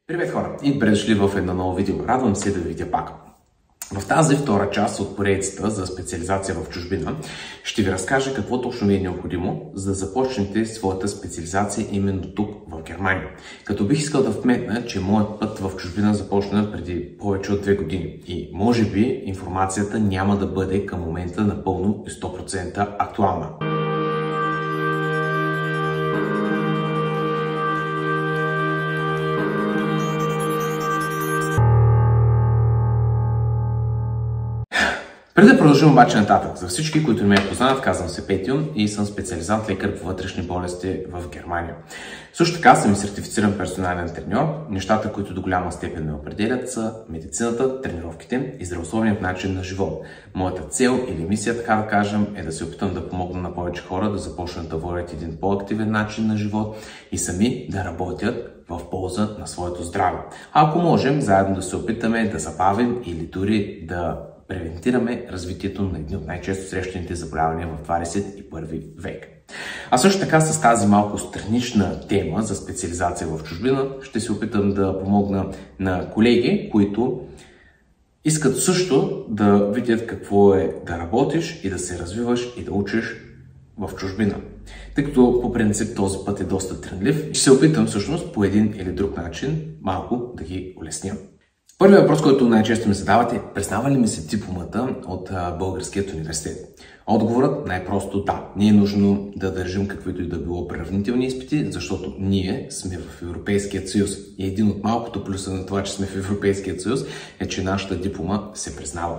Привет хора и добре дошли в едно ново видео. Радвам се да ви видя пак. В тази втора част от поредицата за специализация в чужбина ще ви разкажа какво точно ви е необходимо, за да започнете своята специализация именно тук в Германия. Като бих искал да вметна, че моят път в чужбина започна преди повече от 2 години и може би информацията няма да бъде към момента напълно и 100% актуална. Преди да продължим обаче нататък, за всички, които не ме познават, казвам се Петю и съм специализант лекар по вътрешни болести в Германия. Също така съм и сертифициран персонален треньор. Нещата, които до голяма степен ме определят, са медицината, тренировките и здравословният начин на живот. Моята цел или мисия, така да кажем, е да се опитам да помогна на повече хора да започнат да водят един по-активен начин на живот и сами да работят в полза на своето здраве. Ако можем, заедно да се опитаме да забавим или дори да превентираме развитието на едни от най-често срещаните заболявания в 21 век. А също така с тази малко странична тема за специализация в чужбина ще се опитам да помогна на колеги, които искат също да видят какво е да работиш и да се развиваш и да учиш в чужбина. Тъй като по принцип този път е доста трънлив, ще се опитам всъщност по един или друг начин малко да ги улесня. Първият въпрос, който най-често ми задавате е: признава ли ми се дипломата от Българският университет? Отговорът най-просто да. Не е нужно да държим каквито и да било приравнителни изпити, защото ние сме в Европейския съюз. И един от малкото плюса на това, че сме в Европейския съюз, е, че нашата диплома се признава.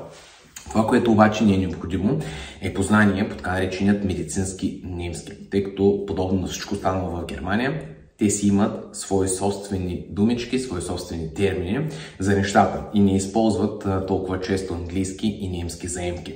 Това, което обаче не е необходимо, е познание по така нареченият медицински немски, тъй като подобно на всичко останало в Германия, те си имат свои собствени думички, свои собствени термини за нещата и не използват толкова често английски и немски заемки.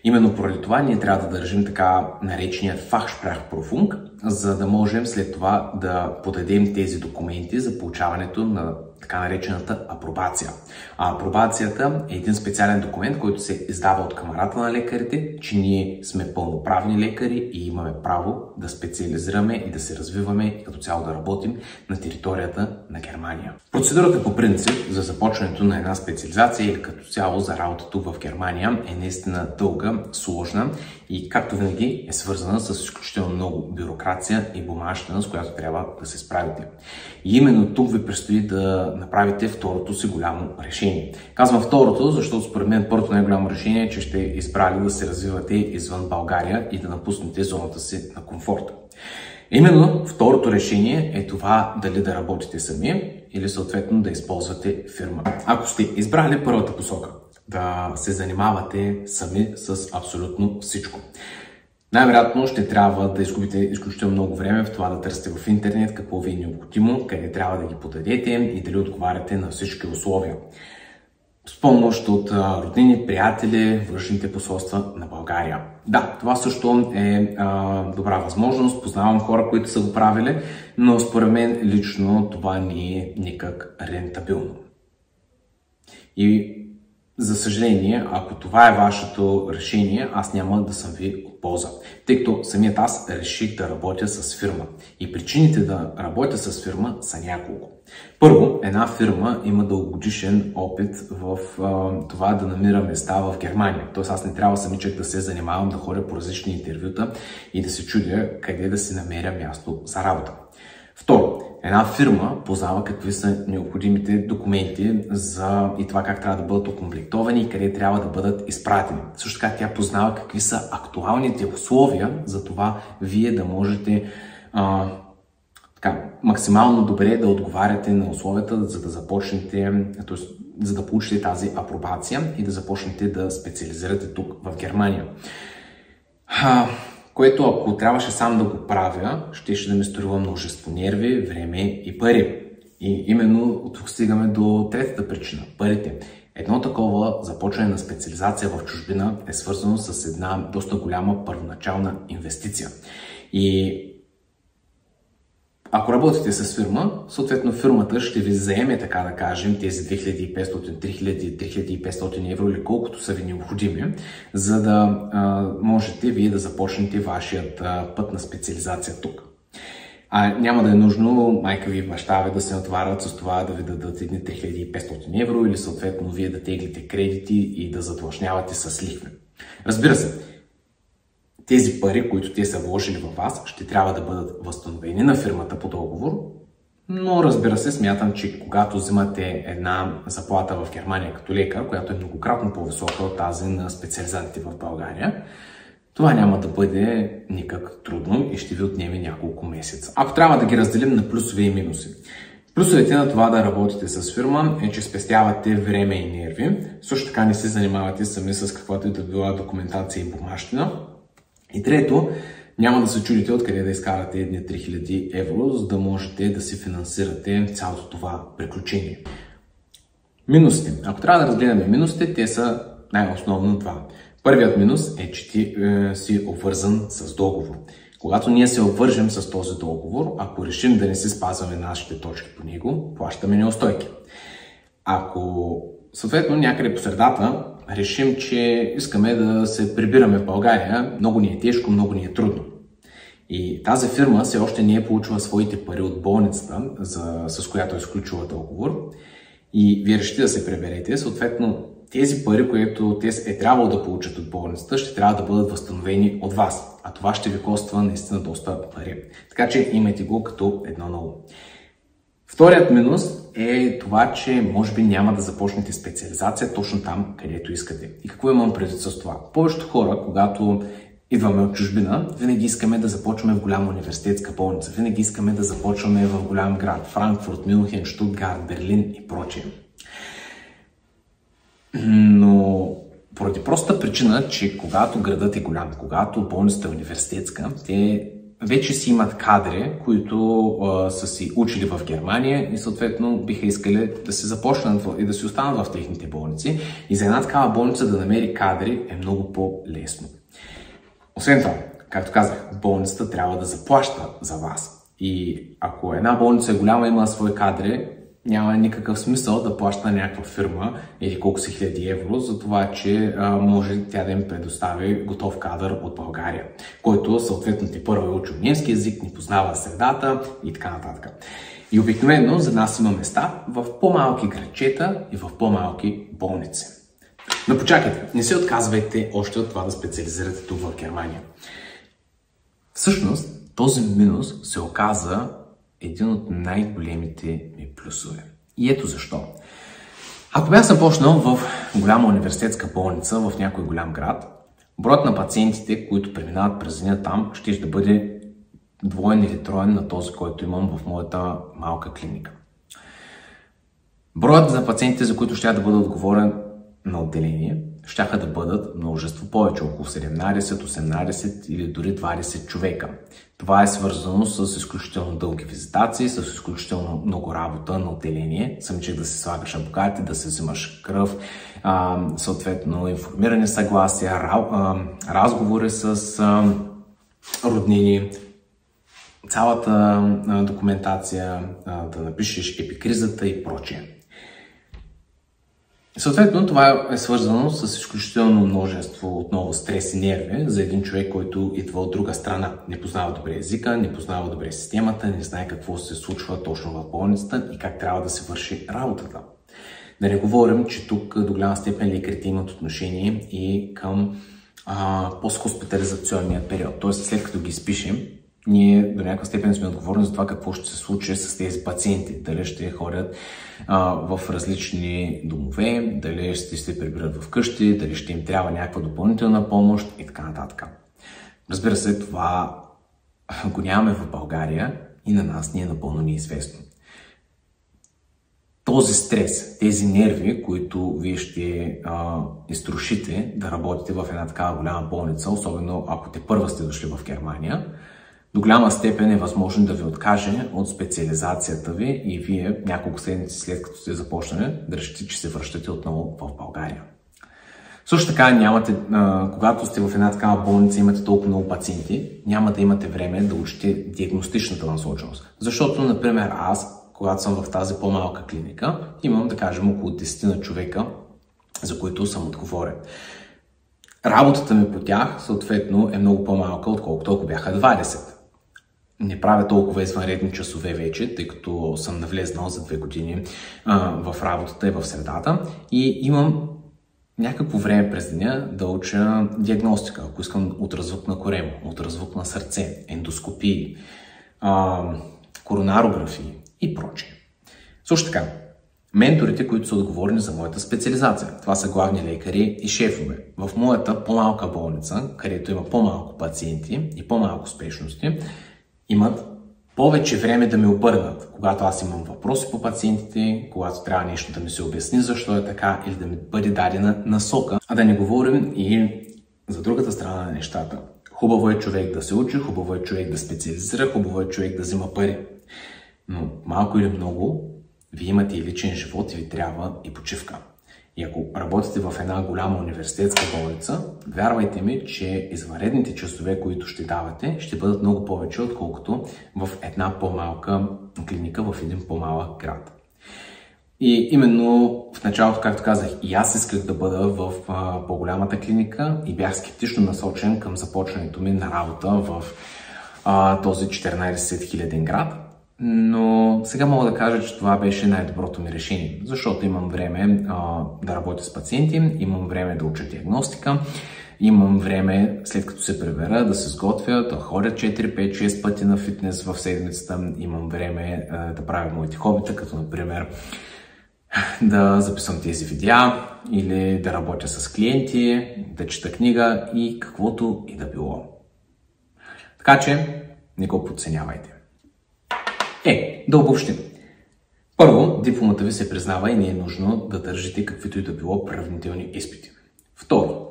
Именно поради това ние трябва да държим така нареченият Fachsprachprüfung, за да можем след това да подадем тези документи за получаването на така наречената апробация. А апробацията е един специален документ, който се издава от камарата на лекарите, че ние сме пълноправни лекари и имаме право да специализираме и да се развиваме и като цяло да работим на територията на Германия. Процедурата по принцип за започването на една специализация или като цяло за работата в Германия е наистина дълга, сложна и както винаги е свързана с изключително много бюрокрация и бумащина, с която трябва да се справите. И именно тук ви предстои да направите второто си голямо решение. Казвам второто, защото според мен първото най-голямо решение е, че ще избрали да се развивате извън България и да напуснете зоната си на комфорта. Именно второто решение е това дали да работите сами или съответно да използвате фирма. Ако сте избрали първата посока, да се занимавате сами с абсолютно всичко, най-вероятно ще трябва да изгубите изключително много време в това да търсите в интернет какво ви е необходимо, къде трябва да ги подадете и дали отговаряте на всички условия. С помощ от роднини, приятели, външните посолства на България. Да, това също е добра възможност. Познавам хора, които са го правили, но според мен лично това не е никак рентабилно. И за съжаление, ако това е вашето решение, аз няма да съм ви от полза. Тъй като самият аз реших да работя с фирма. И причините да работя с фирма са няколко. Първо, една фирма има дългогодишен опит в това да намира места в Германия. Тоест аз не трябва самичък да се занимавам, да ходя по различни интервюта и да се чудя къде да си намеря място за работа. Второ, една фирма познава какви са необходимите документи и това как трябва да бъдат окомплектовани и къде трябва да бъдат изпратени. Също така тя познава какви са актуалните условия за това вие да можете максимално добре да отговаряте на условията, за да започнете, т.е. за да получите тази апробация и да започнете да специализирате тук в Германия. Което ако трябваше сам да го правя, ще да ми струва множество нерви, време и пари. И именно тук стигаме до третата причина – парите. Едно такова започване на специализация в чужбина е свързано с една доста голяма първоначална инвестиция. И ако работите с фирма, съответно фирмата ще ви заеме, така да кажем, тези 2500, 3000, 3500 евро или колкото са ви необходими, за да можете вие да започнете вашият път на специализация тук. Няма да е нужно майка ви и баща ви да се натварят с това да ви дадат едни 3500 евро или съответно вие да теглите кредити и да задлъжнявате с лихви. Разбира се, тези пари, които те са вложили във вас, ще трябва да бъдат възстановени на фирмата по договор, но разбира се, смятам, че когато взимате една заплата в Германия като лекар, която е многократно по-висока от тази на специализантите в България, това няма да бъде никак трудно и ще ви отнеме няколко месеца. Ако трябва да ги разделим на плюсове и минуси. Плюсовете на това да работите с фирма е, че спестявате време и нерви. Също така не се занимавате сами с каквато и да била документация и бумащина. И трето, няма да се чудите откъде да изкарате едни 3000 евро, за да можете да си финансирате цялото това приключение. Минусите. Ако трябва да разгледаме минусите, те са най-основно два. Първият минус е, че ти си обвързан с договор. Когато ние се обвържем с този договор, ако решим да не си спазваме нашите точки по него, плащаме неустойки. Ако съответно някъде по средата решим, че искаме да се прибираме в България, много ни е тежко, много ни е трудно. И тази фирма все още не е получила своите пари от болницата, с която е сключила договор, и вие решите да се приберете, съответно тези пари, които те е трябвало да получат от болницата, ще трябва да бъдат възстановени от вас. А това ще ви коства наистина доста пари. Така че имайте го като едно ново. Вторият минус е това, че може би няма да започнете специализация точно там, където искате. И какво имам предвид с това? Повечето хора, когато идваме от чужбина, винаги искаме да започваме в голяма университетска болница. Винаги искаме да започваме в голям град. Франкфурт, Мюнхен, Штутгарт, Берлин и прочее. Но поради проста причина, че когато градът е голям, когато болницата е университетска, те вече си имат кадри, които са си учили в Германия и съответно биха искали да се започнат и да си останат в техните болници. И за една такава болница да намери кадри е много по-лесно. Освен това, както казах, болницата трябва да заплаща за вас. И ако една болница е голяма и има свои кадри, няма никакъв смисъл да плаща някаква фирма или колко си хиляди евро за това, че може тя да им предостави готов кадър от България, който съответно те първо е учил немски език, не познава средата и така нататък. И обикновено за нас има места в по-малки градчета и в по-малки болници. Но почакайте, не се отказвайте още от това да специализирате тук в Германия. Всъщност, този минус се оказа един от най-големите ми плюсове. И ето защо. Ако бях започнал в голяма университетска болница в някой голям град, броят на пациентите, които преминават през деня там, ще да бъде двоен или троен на този, който имам в моята малка клиника. Броят за пациентите, за които ще да бъда отговорен на отделение, щяха да бъдат множество повече, около 17, 18 или дори 20 човека. Това е свързано с изключително дълги визитации, с изключително много работа на отделение. Самичък да се слагаш абогати, да се взимаш кръв, съответно информирани съгласия, разговори с роднини, цялата документация, да напишеш епикризата и прочее. Съответно, това е свързано с изключително множество отново стрес и нерви за един човек, който идва от друга страна. Не познава добре езика, не познава добре системата, не знае какво се случва точно в болницата и как трябва да се върши работата. Да не говорим, че тук до голяма степен лекарите имат отношение и към постхоспитализационния период. Т.е. след като ги изпишем, ние до някаква степен сме отговорни за това какво ще се случи с тези пациенти. Дали ще ходят в различни домове, дали ще се прибират в къщи, дали ще им трябва някаква допълнителна помощ и така нататък. Разбира се, това го нямаме в България и на нас ни е напълно неизвестно. Този стрес, тези нерви, които вие ще изтрошите да работите в една такава голяма болница, особено ако те първа сте дошли в Германия, до голяма степен е възможно да ви откаже от специализацията ви и вие няколко седмици след като сте започнали да решите, че се връщате отново в България. Също така нямате, когато сте в една такава болница и имате толкова много пациенти, няма да имате време да учите диагностичната насоченост. Защото, например, аз, когато съм в тази по-малка клиника, имам, да кажем, около 10 на човека, за които съм отговорен. Работата ми по тях, съответно, е много по-малка, отколкото ако бяха 20. не правя толкова извънредни часове вече, тъй като съм навлезнал за 2 години в работата и в средата и имам някакво време през деня да уча диагностика, ако искам ултразвук на корем, ултразвук на сърце, ендоскопии, коронарографии и прочее. Също така, менторите, които са отговорни за моята специализация, това са главни лекари и шефове. В моята по-малка болница, където има по-малко пациенти и по-малко спешности, имат повече време да ме обърнат, когато аз имам въпроси по пациентите, когато трябва нещо да ми се обясни защо е така или да ми бъде дадена насока. А да не говорим и за другата страна на нещата. Хубаво е човек да се учи, хубаво е човек да специализира, хубаво е човек да взима пари. Но малко или много, вие имате и личен живот и ви трябва и почивка. И ако работите в една голяма университетска болница, вярвайте ми, че извънредните часове, които ще давате, ще бъдат много повече, отколкото в една по-малка клиника в един по-малък град. И именно в началото, както казах, и аз исках да бъда в по-голямата клиника и бях скептично насочен към започването ми на работа в този 14 000 град. Но сега мога да кажа, че това беше най-доброто ми решение, защото имам време да работя с пациенти, имам време да уча диагностика, имам време, след като се прибера, да се сготвя, да ходя 4, 5, 6 пъти на фитнес в седмицата, имам време да правя моите хобита, като например да записвам тези видеа или да работя с клиенти, да чета книга и каквото и да било. Така че не го подценявайте. Да обобщим. Първо, дипломата ви се признава и не е нужно да държите каквито и да било приравнителни изпити. Второ,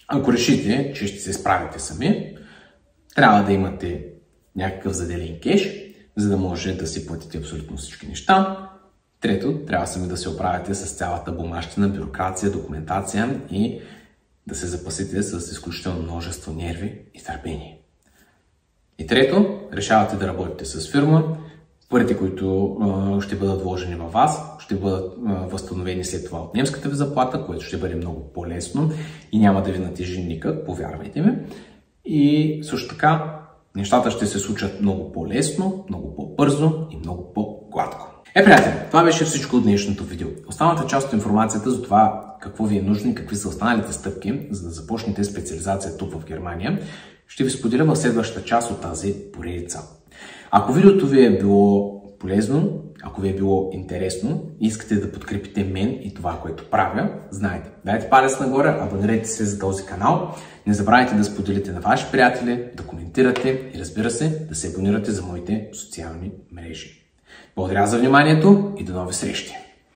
ако решите, че ще се справите сами, трябва да имате някакъв заделен кеш, за да може да си платите абсолютно всички неща. Трето, трябва сами да се оправите с цялата бумащина, бюрокрация, документация и да се запасите с изключително множество нерви и търпение. И трето, решавате да работите с фирма, парите, които ще бъдат вложени във вас, ще бъдат възстановени след това от немската ви заплата, което ще бъде много по-лесно и няма да ви натежи никак, повярвайте ми. И също така, нещата ще се случат много по-лесно, много по-бързо и много по-гладко. Приятели, това беше всичко от днешното видео. Останалата част от информацията за това какво ви е нужно и какви са останалите стъпки, за да започнете специализация тук в Германия, ще ви споделя в следващата част от тази поредица. Ако видеото ви е било полезно, ако ви е било интересно и искате да подкрепите мен и това, което правя, знаете, дайте палец нагоре, абонирайте се за този канал, не забравяйте да споделите на ваши приятели, да коментирате и разбира се, да се абонирате за моите социални мрежи. Благодаря за вниманието и до нови срещи!